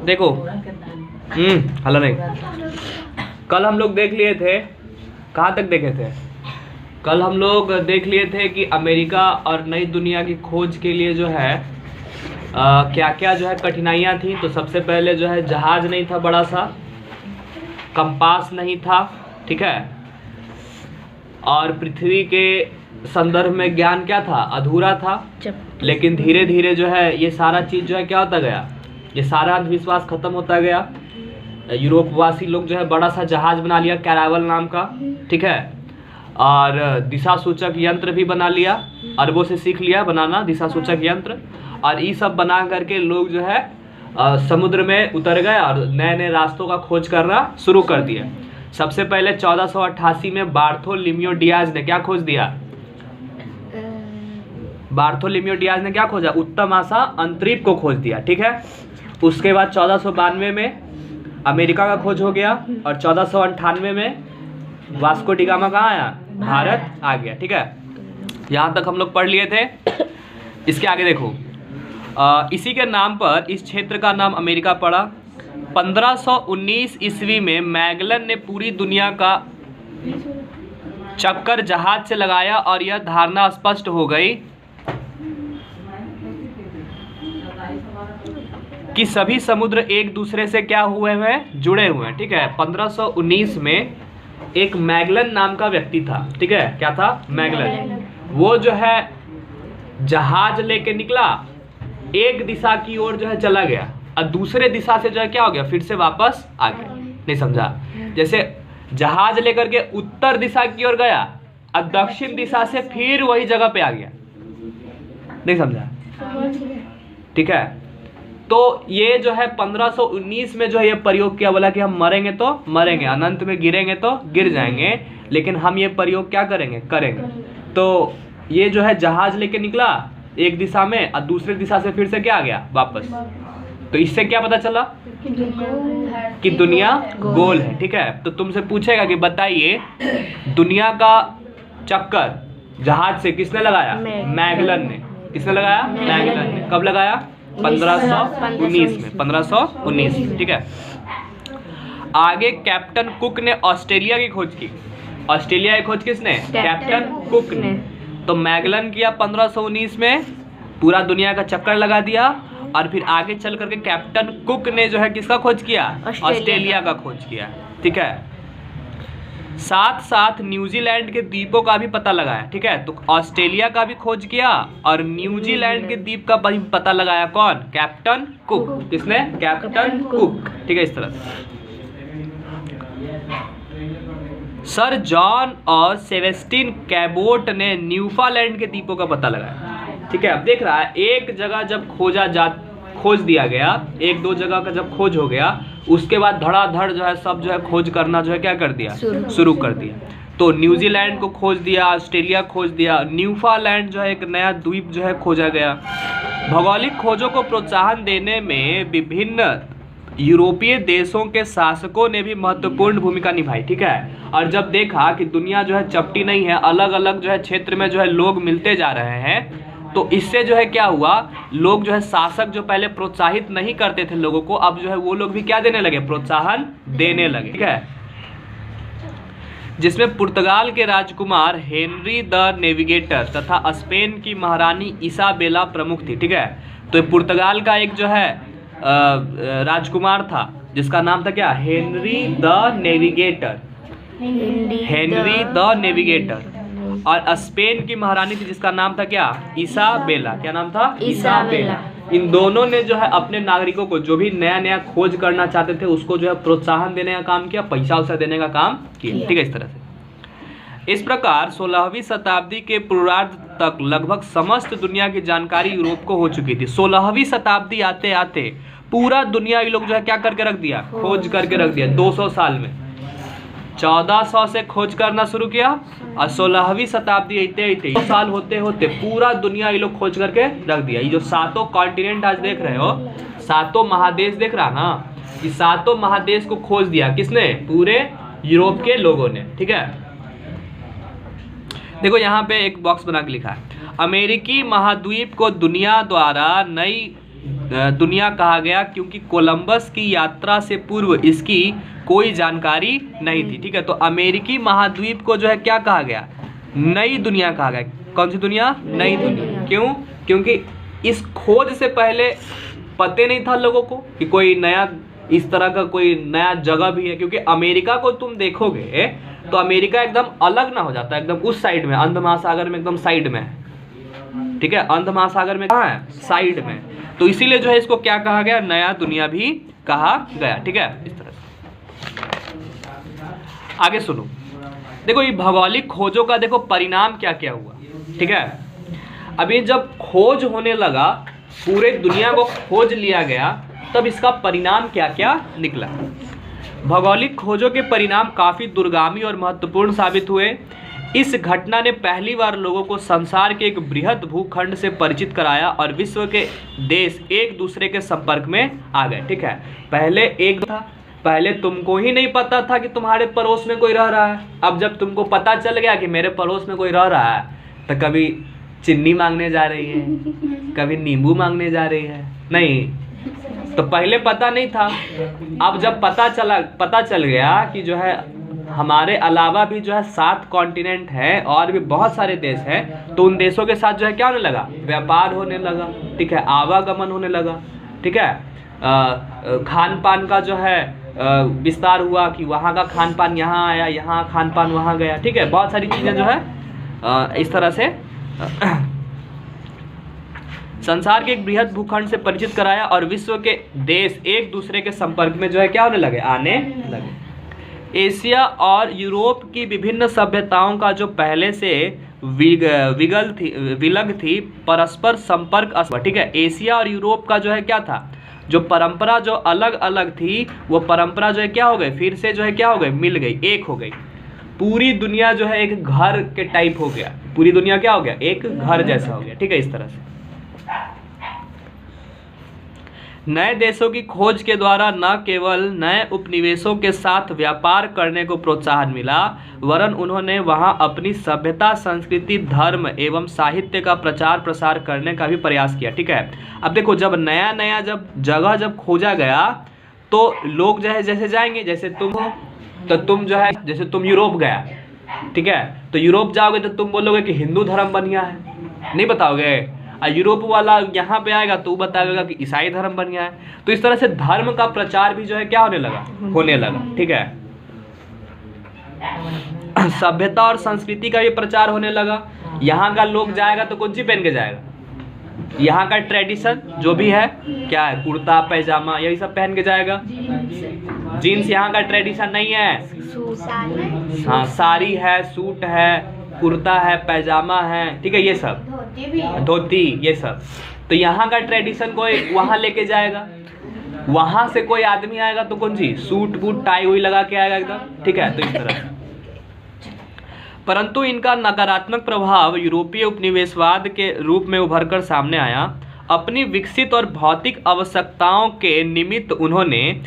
देखो हल्ला नहीं। कल हम लोग देख लिए थे, कहाँ तक देखे थे? कल हम लोग देख लिए थे कि अमेरिका और नई दुनिया की खोज के लिए जो है क्या क्या जो है कठिनाइयाँ थी। तो सबसे पहले जो है जहाज नहीं था बड़ा सा, कंपास नहीं था, ठीक है, और पृथ्वी के संदर्भ में ज्ञान क्या था? अधूरा था। लेकिन धीरे धीरे जो है ये सारा चीज़ जो है क्या होता गया, ये सारा अंधविश्वास खत्म होता गया। यूरोपवासी लोग जो है बड़ा सा जहाज बना लिया कैरावल नाम का, ठीक है, और दिशा सूचक यंत्र भी बना लिया, अरबों से सीख लिया बनाना दिशा सूचक यंत्र। और ये सब बना करके लोग जो है समुद्र में उतर गए और नए नए रास्तों का खोज करना शुरू कर दिया। सबसे पहले 1488 में बार्थोलोम्यू डियाज ने क्या खोज दिया? बार्थोलोम्यू डियाज ने क्या खोजा? उत्तम आशा अंतरिक्ष को खोज दिया, ठीक है। उसके बाद 1492 में अमेरिका का खोज हो गया और 1498 में वास्को डी गामा कहाँ आया? भारत आ गया, ठीक है। यहाँ तक हम लोग पढ़ लिए थे। इसके आगे देखो, इसी के नाम पर इस क्षेत्र का नाम अमेरिका पड़ा। 1519 ईस्वी में मैगलन ने पूरी दुनिया का चक्कर जहाज से लगाया और यह धारणा स्पष्ट हो गई कि सभी समुद्र एक दूसरे से क्या हुए हैं? जुड़े हुए हैं, ठीक है। 1519 में एक मैगलन नाम का व्यक्ति था, ठीक है। क्या था? मैगलन। वो जो है जहाज लेके निकला, एक दिशा की ओर जो है चला गया और दूसरे दिशा से जो है क्या हो गया? फिर से वापस आ गया। नहीं समझा? जैसे जहाज लेकर के उत्तर दिशा की ओर गया और दक्षिण दिशा से फिर वही जगह पे आ गया। नहीं समझा? ठीक है। तो ये जो है 1519 में जो है ये प्रयोग किया, बोला कि हम मरेंगे तो मरेंगे, अनंत में गिरेंगे तो गिर जाएंगे, लेकिन हम ये प्रयोग क्या करेंगे? करेंगे। तो ये जो है जहाज लेके निकला एक दिशा में और दूसरे दिशा से फिर से क्या आ गया? वापस। तो इससे क्या पता चला? कि दुनिया गोल है, ठीक है। तो तुमसे पूछेगा कि बताइए दुनिया का चक्कर जहाज से किसने लगाया? मैगलन ने। किसने लगाया? मैगलन ने। कब लगाया? 1519 में। 1519 में, ठीक है। आगे कैप्टन कुक ने ऑस्ट्रेलिया की खोज की। ऑस्ट्रेलिया की खोज किसने? कैप्टन कुक ने। तो मैगलन किया 1519 में, पूरा दुनिया का चक्कर लगा दिया और फिर आगे चल करके कैप्टन कुक ने जो है किसका खोज किया? ऑस्ट्रेलिया का खोज किया, ठीक है। साथ साथ न्यूजीलैंड के द्वीपों का भी पता लगाया, ठीक है। तो ऑस्ट्रेलिया का भी खोज किया और न्यूजीलैंड के द्वीप का भी पता लगाया। कौन? Captain cook. किसने? कैप्टन कुक, ठीक है। इस तरह सर जॉन और सेबेस्टियन कैबोट ने न्यूफालैंड के द्वीपों का पता लगाया, ठीक है। अब देख रहा है एक जगह जब खोज दिया गया, एक दो जगह का जब खोज हो गया, उसके बाद धड़ाधड़ जो है सब जो है खोज करना जो है क्या कर दिया? शुरू कर दिया। तो न्यूजीलैंड को खोज दिया, ऑस्ट्रेलिया खोज दिया, न्यूफालैंड जो है एक नया द्वीप जो है खोजा गया। भौगोलिक खोजों को प्रोत्साहन देने में विभिन्न यूरोपीय देशों के शासकों ने भी महत्वपूर्ण भूमिका निभाई, ठीक है। और जब देखा कि दुनिया जो है चपटी नहीं है, अलग अलग जो है क्षेत्र में जो है लोग मिलते जा रहे हैं, तो इससे जो है क्या हुआ? लोग जो है शासक जो पहले प्रोत्साहित नहीं करते थे लोगों को, अब जो है वो लोग भी क्या देने लगे? प्रोत्साहन देने लगे, ठीक है। जिसमें पुर्तगाल के राजकुमार हेनरी द नेविगेटर तथा स्पेन की महारानी इसाबेला प्रमुख थी, ठीक है। तो पुर्तगाल का एक जो है राजकुमार था जिसका नाम था क्या? Henry the navigator. Henry the navigator. और स्पेन की महारानी थी जिसका नाम था क्या? इसाबेला। क्या नाम था? इसाबेला। इन दोनों ने जो है अपने नागरिकों को जो भी नया नया खोज करना चाहते थे उसको जो है प्रोत्साहन देने का काम किया, पैसा उसा देने का काम किया, ठीक है। इस तरह से इस प्रकार 16वीं शताब्दी के पूर्वार्ध तक लगभग समस्त दुनिया की जानकारी यूरोप को हो चुकी थी। 16वीं शताब्दी आते आते पूरा दुनिया ये लोग जो है क्या करके रख दिया? खोज करके रख दिया। 200 साल में 1400 से खोज करना शुरू किया और 16वीं शताब्दी आते साल होते होते पूरा दुनिया ये लोग खोज करके रख दिया। ये जो सातों कॉन्टिनेंट आज देख रहे हो, सातों महादेश देख रहा ना, इस सातों महादेश को खोज दिया किसने? पूरे यूरोप के लोगों ने, ठीक है। देखो यहाँ पे एक बॉक्स बना के लिखा है, अमेरिकी महाद्वीप को दुनिया द्वारा नई दुनिया कहा गया क्योंकि कोलंबस की यात्रा से पूर्व इसकी कोई जानकारी नहीं थी। ठीक है, तो अमेरिकी महाद्वीप को जो है क्या कहा गया, नई दुनिया कहा गया। कौन सी दुनिया, नई दुनिया। क्यों, क्योंकि इस खोज से पहले पते नहीं था लोगों को कि कोई नया इस तरह का कोई नया जगह भी है। क्योंकि अमेरिका को तुम देखोगे तो अमेरिका एकदम अलग ना हो जाता, एकदम उस साइड में, अंध महासागर में एकदम साइड में है। ठीक है, अंध महासागर में कहाँ है, साइड में। तो इसीलिए जो है इसको क्या कहा गया, नया दुनिया भी कहा गया। ठीक है, इस तरह से। आगे सुनो, देखो ये भौगोलिक खोजों का देखो परिणाम क्या क्या हुआ। ठीक है, अभी जब खोज होने लगा, पूरे दुनिया को खोज लिया गया, तब इसका परिणाम क्या क्या निकला। भौगोलिक खोजों के परिणाम काफी दूरगामी और महत्वपूर्ण साबित हुए। इस घटना ने पहली बार लोगों को संसार के एक बृहद भूखंड से परिचित कराया और विश्व के देश एक दूसरे के संपर्क में आ गए। ठीक है, पहले एक था, पहले तुमको ही नहीं पता था कि तुम्हारे पड़ोस में कोई रह रहा है। अब जब तुमको पता चल गया कि मेरे पड़ोस में कोई रह रहा है, तो कभी चीनी मांगने जा रही है, कभी नींबू मांगने जा रही है, नहीं। तो पहले पता नहीं था, अब जब पता चल गया कि जो है हमारे अलावा भी जो है 7 कॉन्टिनेंट है और भी बहुत सारे देश हैं, तो उन देशों के साथ जो है क्या होने लगा, व्यापार होने लगा। ठीक है, आवागमन होने लगा। ठीक है, खान पान का जो है विस्तार हुआ कि वहाँ का खान पान यहाँ आया, यहाँ खान पान वहाँ गया। ठीक है, बहुत सारी चीज़ें जो है इस तरह से संसार के एक बृहद भूखंड से परिचित कराया और विश्व के देश एक दूसरे के संपर्क में जो है क्या होने लगे, आने लगे। एशिया और यूरोप की विभिन्न सभ्यताओं का जो पहले से विलग थी परस्पर संपर्क। ठीक है, एशिया और यूरोप का जो है क्या था, जो परंपरा जो अलग अलग थी, वो परंपरा जो है क्या हो गई, फिर से जो है क्या हो गई, मिल गई, एक हो गई। पूरी दुनिया जो है एक घर के टाइप हो गया, पूरी दुनिया क्या हो गया, एक घर जैसा हो गया। ठीक है, इस तरह से नए देशों की खोज के द्वारा न केवल नए उपनिवेशों के साथ व्यापार करने को प्रोत्साहन मिला, वरन उन्होंने वहां अपनी सभ्यता, संस्कृति, धर्म एवं साहित्य का प्रचार प्रसार करने का भी प्रयास किया। ठीक है, अब देखो जब नया नया जब खोजा गया, तो लोग जो है जैसे जाएंगे, जैसे तुम हो तो तुम जो है, जैसे तुम यूरोप गया, ठीक है, तो यूरोप जाओगे तो तुम बोलोगे कि हिंदू धर्म बढ़िया है, नहीं बताओगे। और यूरोप वाला यहाँ पे आएगा तो वो बताएगा कि ईसाई धर्म बन गया है। तो इस तरह से धर्म का प्रचार भी जो है क्या होने लगा। ठीक है, सभ्यता और संस्कृति का भी प्रचार होने लगा। यहाँ का लोग जाएगा तो कौन सी पहन के जाएगा, यहाँ का ट्रेडिशन जो भी है क्या है, कुर्ता पैजामा यही सब पहन के जाएगा। जीन्स यहाँ का ट्रेडिशन नहीं है, हाँ साड़ी है, सूट है, कुर्ता है, पैजामा है। ठीक है, ये सब धोती ये सब। तो यहाँ का ट्रेडिशन कोई वहाँ लेके जाएगा, वहाँ से कोई आदमी आएगा तो कौन सी सूट बूट टाई हुई लगा के आएगा एकदम। ठीक है, तो इस तरह से। परंतु इनका नकारात्मक प्रभाव यूरोपीय उपनिवेशवाद के रूप में उभरकर सामने आया। अपनी विकसित और भौतिक आवश्यकताओं के निमित्त उन्होंने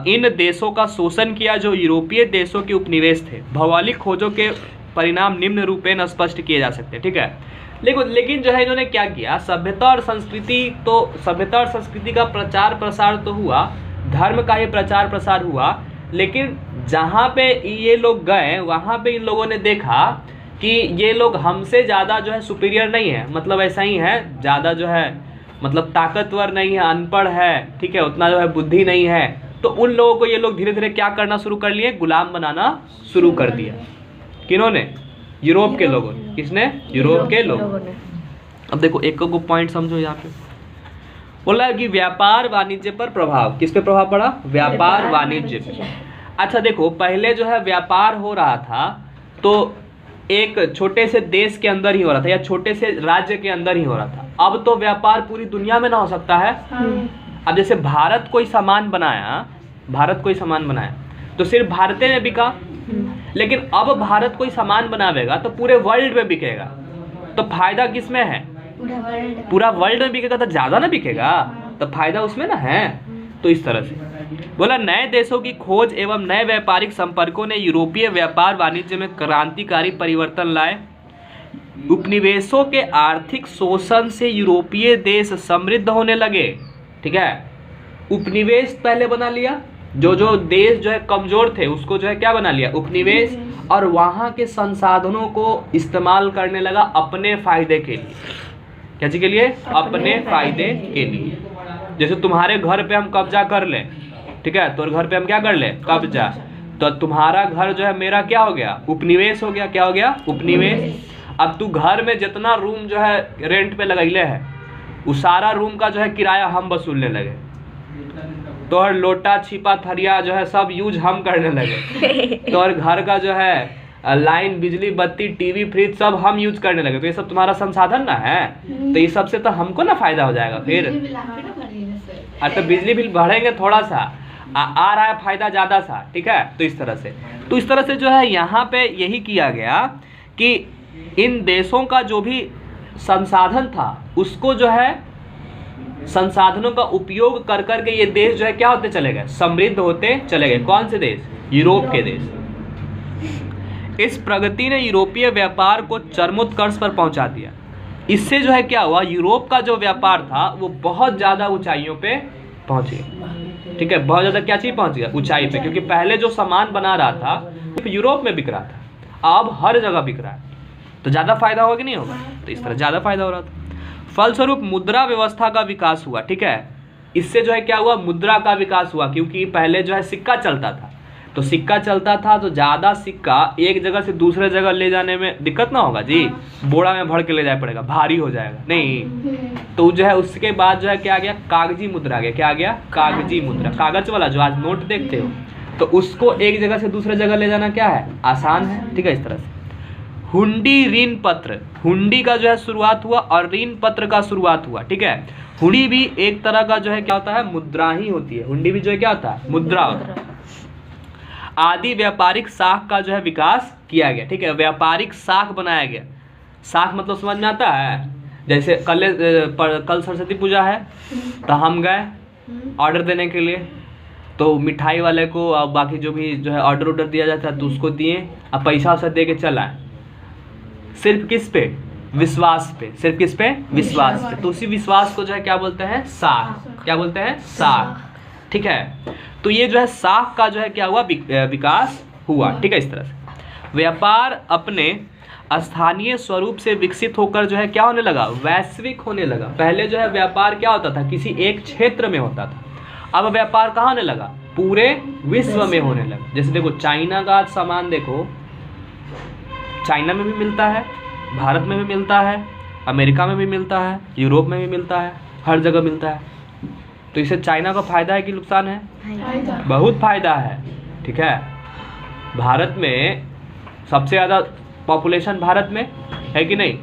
इन देशों का शोषण किया जो यूरोपीय देशों के उपनिवेश थे। भौगोलिक खोजों के परिणाम निम्न रूपेण स्पष्ट किए जा सकते हैं। ठीक है, लेकिन जो है इन्होंने क्या किया, सभ्यता और संस्कृति का प्रचार प्रसार तो हुआ, धर्म का ही प्रचार प्रसार हुआ, लेकिन जहाँ पे ये लोग गए वहाँ पे इन लोगों ने देखा कि ये लोग हमसे ज़्यादा जो है सुपीरियर नहीं है, मतलब ऐसा ही है, ज़्यादा जो है मतलब ताकतवर नहीं है, अनपढ़ है। ठीक है, उतना जो है बुद्धि नहीं है। तो उन लोगों को ये लोग धीरे धीरे क्या करना शुरू कर लिए, गुलाम बनाना शुरू कर दिया। किन्होंने, यूरोप के लोगों ने। किसने, यूरोप के लोगों ने। अब देखो एक को पॉइंट समझो, यहाँ पे बोला कि व्यापार वाणिज्य पर प्रभाव। किस पे प्रभाव पड़ा, व्यापार वाणिज्य पे। अच्छा देखो, पहले जो है व्यापार हो रहा था तो एक छोटे से देश के अंदर ही हो रहा था या छोटे से राज्य के अंदर ही हो रहा था। अब तो व्यापार पूरी दुनिया में ना हो सकता है। अब जैसे भारत कोई सामान बनाया तो सिर्फ भारत में बिका, लेकिन अब भारत कोई सामान बनावेगा तो पूरे वर्ल्ड में बिकेगा। तो फायदा किस में है, पूरा वर्ल्ड में बिकेगा तो ज्यादा ना बिकेगा, तो फायदा उसमें ना है। तो इस तरह से बोला, नए देशों की खोज एवं नए व्यापारिक संपर्कों ने यूरोपीय व्यापार वाणिज्य में क्रांतिकारी परिवर्तन लाए। उपनिवेशों के आर्थिक शोषण से यूरोपीय देश समृद्ध होने लगे। ठीक है, उपनिवेश पहले बना लिया, जो जो देश जो है कमजोर थे उसको जो है क्या बना लिया, उपनिवेश, और वहां के संसाधनों को इस्तेमाल करने लगा अपने फायदे के लिए। क्या चीज के लिए? अपने फायदे के लिए। जैसे तुम्हारे घर पे हम कब्जा कर लें, ठीक है, तो घर पे हम क्या कर लें, कब्जा, तो तुम्हारा घर जो है मेरा क्या हो गया, उपनिवेश हो गया। क्या हो गया? उपनिवेश। अब तू घर में जितना रूम जो है रेंट पे लगैले है, उस सारा रूम का जो है किराया हम वसूलने लगे, तो हर लोटा छिपा थरिया जो है सब यूज हम करने लगे, तो और घर का जो है लाइन, बिजली, बत्ती, टीवी, फ्रिज सब हम यूज करने लगे, तो ये सब तुम्हारा संसाधन ना है, तो ये सबसे तो हमको ना फायदा हो जाएगा। फिर तो बिजली बिल बढ़ेंगे थोड़ा सा, आ रहा है फायदा ज्यादा सा, ठीक है। तो इस तरह से जो है यहाँ पे यही किया गया कि इन देशों का जो भी संसाधन था उसको जो है संसाधनों का उपयोग कर करके ये देश जो है क्या होते चले गए, समृद्ध होते चले गए। कौन से देश? यूरोप के देश। इस प्रगति ने यूरोपीय व्यापार को चरमोत्कर्ष पर पहुंचा दिया। इससे जो है क्या हुआ, यूरोप का जो व्यापार था वो बहुत ज्यादा ऊंचाइयों पे पहुंच गया, ठीक है, बहुत ज्यादा क्या चीज पहुंच गया, ऊंचाई पे, क्योंकि पहले जो सामान बना रहा था यूरोप में बिक रहा था, अब हर जगह बिक रहा है, तो ज्यादा फायदा होगा कि नहीं होगा, तो इस तरह ज्यादा फायदा हो रहा था। फलस्वरूप मुद्रा व्यवस्था का विकास हुआ, ठीक है। इससे जो है क्या हुआ, मुद्रा का विकास हुआ, क्योंकि पहले जो है सिक्का चलता था, तो सिक्का चलता था तो ज्यादा सिक्का एक जगह से दूसरे जगह ले जाने में दिक्कत ना होगा जी, बोरा में भर के ले जाना पड़ेगा, भारी हो जाएगा नहीं, तो जो है उसके बाद जो है क्या आ गया, कागजी मुद्रा आ गया। क्या आ गया? कागजी मुद्रा। कागज वाला जो आज नोट देखते हो, तो उसको एक जगह से दूसरे जगह ले जाना क्या है, आसान है, ठीक है। इस तरह से हुंडी, ऋण पत्र, हुंडी का जो है शुरुआत हुआ और ऋण पत्र का शुरुआत हुआ, ठीक है। हुंडी भी एक तरह का जो है क्या होता है, मुद्रा ही होती है, हुंडी भी जो है क्या होता है, मुद्रा होता है। आदि व्यापारिक शाख का जो है विकास किया गया, ठीक है, व्यापारिक शाख बनाया गया। शाख मतलब समझ में आता है, जैसे कल सरस्वती पूजा है, तो हम गए ऑर्डर देने के लिए, तो मिठाई वाले को और बाकी जो भी जो है ऑर्डर दिया जाता है तो उसको दिए, अब पैसा उसा दे के चला है, सिर्फ किस पे, विश्वास पे, सिर्फ किस पे, विश्वास पे, तो उसी विश्वास को जो है क्या बोलते हैं, शाख। क्या बोलते हैं, शाख, ठीक है। तो ये जो है शाख का जो है क्या हुआ, विकास हुआ, ठीक है। इस तरह से व्यापार अपने स्थानीय स्वरूप से विकसित होकर जो है क्या होने लगा, वैश्विक होने लगा। पहले जो है व्यापार क्या होता था, किसी एक क्षेत्र में होता था, अब व्यापार कहाँ होने लगा, पूरे विश्व में होने लगा। जैसे देखो चाइना का सामान देखो, चाइना में भी मिलता है, भारत में भी मिलता है, अमेरिका में भी मिलता है, यूरोप में भी मिलता है, हर जगह मिलता है। तो इससे चाइना का फायदा है कि नुकसान है, बहुत फायदा है, ठीक है। भारत में सबसे ज़्यादा पॉपुलेशन भारत में है कि नहीं,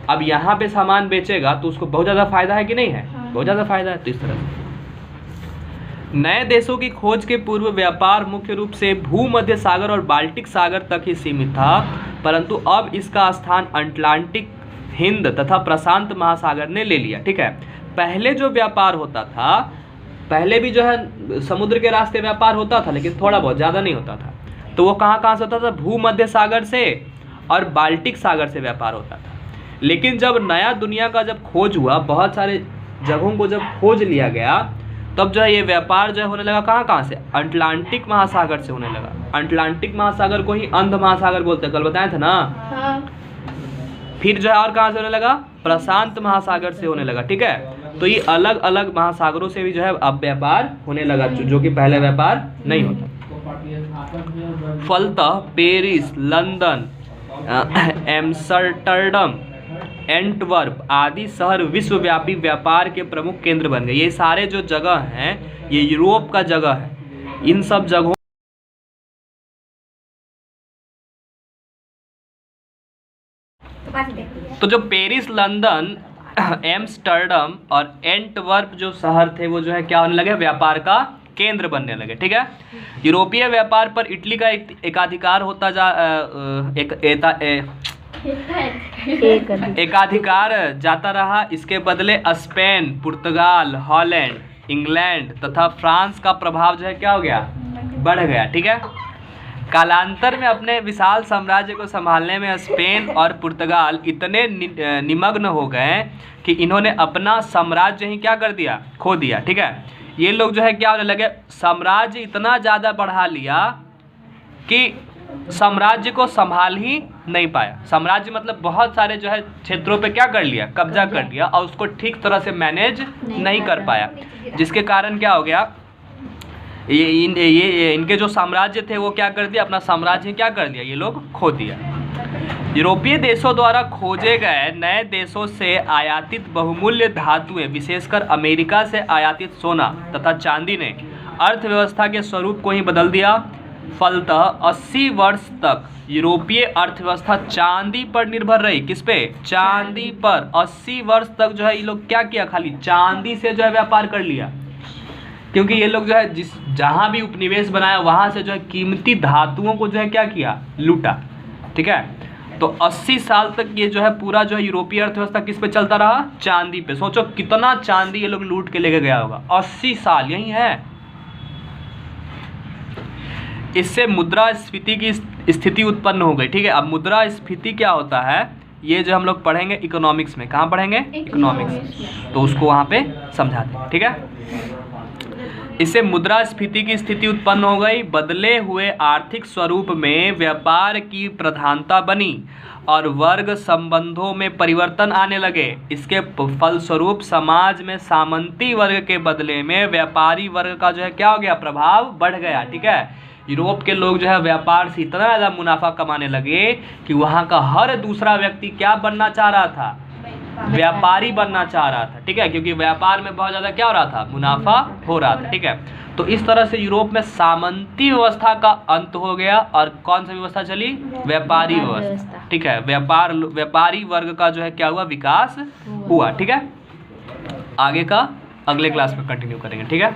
अब यहाँ पे सामान बेचेगा तो उसको बहुत ज़्यादा फायदा है कि नहीं है, बहुत ज़्यादा फायदा है। तो इस तरह से नए देशों की खोज के पूर्व व्यापार मुख्य रूप से भूमध्य सागर और बाल्टिक सागर तक ही सीमित था, परंतु अब इसका स्थान अटलांटिक, हिंद तथा प्रशांत महासागर ने ले लिया, ठीक है। पहले जो व्यापार होता था, पहले भी जो है समुद्र के रास्ते व्यापार होता था, लेकिन थोड़ा बहुत, ज़्यादा नहीं होता था। तो वो कहाँ से होता था, भूमध्य सागर से और बाल्टिक सागर से व्यापार होता था। लेकिन जब नया दुनिया का जब खोज हुआ, बहुत सारे जगहों को जब खोज लिया गया, तब जो है ये व्यापार जो है होने लगा कहाँ से, अटलांटिक महासागर से होने लगा। अटलांटिक महासागर को ही अंध महासागर बोलते हैं, कल बताया था ना। हाँ। फिर जो है और कहाँ से होने लगा, प्रशांत महासागर से होने लगा, ठीक है। तो ये अलग अलग महासागरों से भी जो है अब व्यापार होने लगा, जो कि पहले व्यापार नहीं होता। फलतः पेरिस, लंदन, एम्स्टर्डम, एंटवर्प आदि शहर विश्वव्यापी व्यापार के प्रमुख केंद्र बन गए। ये सारे जो जगह हैं ये यूरोप का जगह है। इन सब जगहों तो जो पेरिस, लंदन, एम्स्टर्डम और एंटवर्प जो शहर थे वो जो है क्या होने लगे, व्यापार का केंद्र बनने लगे, ठीक है। यूरोपीय व्यापार पर इटली का एकाधिकार होता एकाधिकार जाता रहा। इसके बदले स्पेन, पुर्तगाल, हॉलैंड, इंग्लैंड तथा फ्रांस का प्रभाव जो है क्या हो गया, बढ़ गया, ठीक है। कालांतर में अपने विशाल साम्राज्य को संभालने में स्पेन और पुर्तगाल इतने निमग्न हो गए कि इन्होंने अपना साम्राज्य ही क्या कर दिया, खो दिया। ठीक है, ये लोग जो है क्या होने लगे, साम्राज्य इतना ज़्यादा बढ़ा लिया कि साम्राज्य को संभाल ही नहीं पाया। साम्राज्य मतलब बहुत सारे जो है क्षेत्रों पे क्या कर लिया, कब्जा कर लिया, और उसको ठीक तरह से मैनेज नहीं कर पाया, जिसके कारण क्या हो गया, ये इनके जो साम्राज्य थे वो क्या कर दिया, अपना साम्राज्य क्या कर दिया, ये लोग खो दिया। यूरोपीय देशों द्वारा खोजे गए नए देशों से आयातित बहुमूल्य धातुएं, विशेषकर अमेरिका से आयातित सोना तथा चांदी ने अर्थव्यवस्था के स्वरूप को ही बदल दिया। फलतः 80 वर्ष तक यूरोपीय अर्थव्यवस्था चांदी पर निर्भर रही। किस पे, चांदी पर। 80 वर्ष तक जो है ये लोग क्या किया, खाली चांदी से जो है व्यापार कर लिया, क्योंकि ये लोग जो है जहाँ भी उपनिवेश बनाया वहाँ से जो है कीमती धातुओं को जो है क्या किया, लूटा। ठीक है, तो 80 साल तक ये जो है पूरा जो है यूरोपीय अर्थव्यवस्था किस पे चलता रहा, चांदी पे। सोचो कितना चांदी ये लोग लूट के लेके गया होगा, 80 साल यही है। इससे मुद्रास्फीति की स्थिति उत्पन्न हो गई। ठीक है, अब मुद्रास्फीति क्या होता है, ये जो हम लोग पढ़ेंगे इकोनॉमिक्स में। कहाँ पढ़ेंगे, इकोनॉमिक्स, तो उसको वहाँ पे समझाते हैं। ठीक है, इससे मुद्रास्फीति की स्थिति उत्पन्न हो गई। बदले हुए आर्थिक स्वरूप में व्यापार की प्रधानता बनी और वर्ग संबंधों में परिवर्तन आने लगे। इसके फलस्वरूप समाज में सामंती वर्ग के बदले में व्यापारी वर्ग का जो है क्या हो गया, प्रभाव बढ़ गया। ठीक है, यूरोप के लोग जो है व्यापार से इतना ज़्यादा मुनाफा कमाने लगे कि वहाँ का हर दूसरा व्यक्ति क्या बनना चाह रहा था, व्यापारी बनना चाह रहा था। ठीक है, क्योंकि व्यापार में बहुत ज़्यादा क्या हो रहा था, मुनाफा हो रहा था। ठीक है, तो इस तरह से यूरोप में सामंती व्यवस्था का अंत हो गया और कौन सी व्यवस्था चली, व्यापारी व्यवस्था। ठीक है, व्यापारी वर्ग का जो है क्या हुआ, विकास हुआ। ठीक है, आगे का अगले क्लास में कंटिन्यू करेंगे। ठीक है।